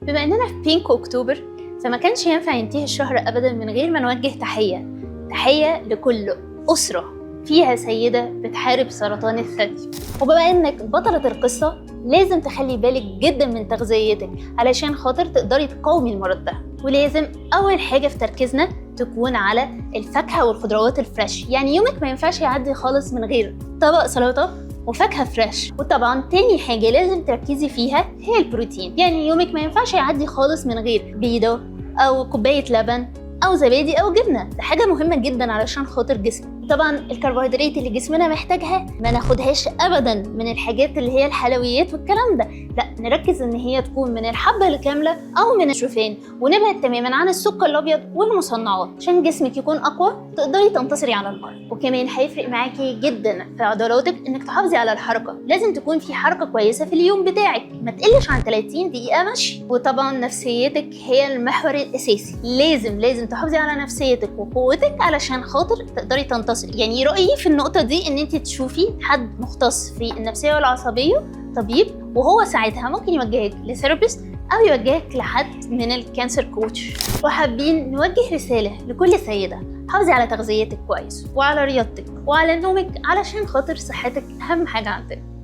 بما اننا في بينك اكتوبر، فما كانش ينفع ينتهي الشهر ابدا من غير ما نوجه تحية لكل اسرة فيها سيدة بتحارب سرطان الثدي. وبما انك بطلة القصة لازم تخلي بالك جدا من تغذيتك علشان خاطر تقدري تقاومي المرض ده. ولازم اول حاجة في تركيزنا تكون على الفاكهة والخضروات الفريش، يعني يومك ما ينفعش يعدي خالص من غير طبق سلطة وفاكهة فريش. وطبعا تاني حاجة لازم تركزي فيها هي البروتين، يعني يومك ما ينفعش يعدي خالص من غير بيضة أو كوباية لبن أو زبادي أو جبنة. ده حاجة مهمة جدا علشان خاطر جسمك. طبعا الكربوهيدرات اللي جسمنا محتاجها ما ناخدهاش أبدا من الحاجات اللي هي الحلويات والكلام ده، لا نركز إن هي تكون من الحبة الكاملة أو من الشوفان، ونبعد تماما عن السكر الأبيض والمصنعات عشان جسمك يكون أقوى تقدري تنتصري على المرض. وكمان هيفرق معاكي جدا في عضلاتك إنك تحافظي على الحركة، لازم تكون في حركة كويسة في اليوم بتاعك، ما تقلش عن 30 دقيقة مشي. وطبعا نفسيتك هي المحور الأساسي، لازم تحافظي على نفسيتك وقوتك علشان خاطر تقدري تنتصري. يعني رأيي في النقطة دي ان انت تشوفي حد مختص في النفسية والعصبية، طبيب، وهو ساعتها ممكن يوجهك لثيرابيست او يوجهك لحد من الكانسر كوتش. وحابين نوجه رسالة لكل سيدة: حافظي على تغذيتك كويس وعلى رياضتك وعلى نومك علشان خاطر صحتك اهم حاجة عندنا.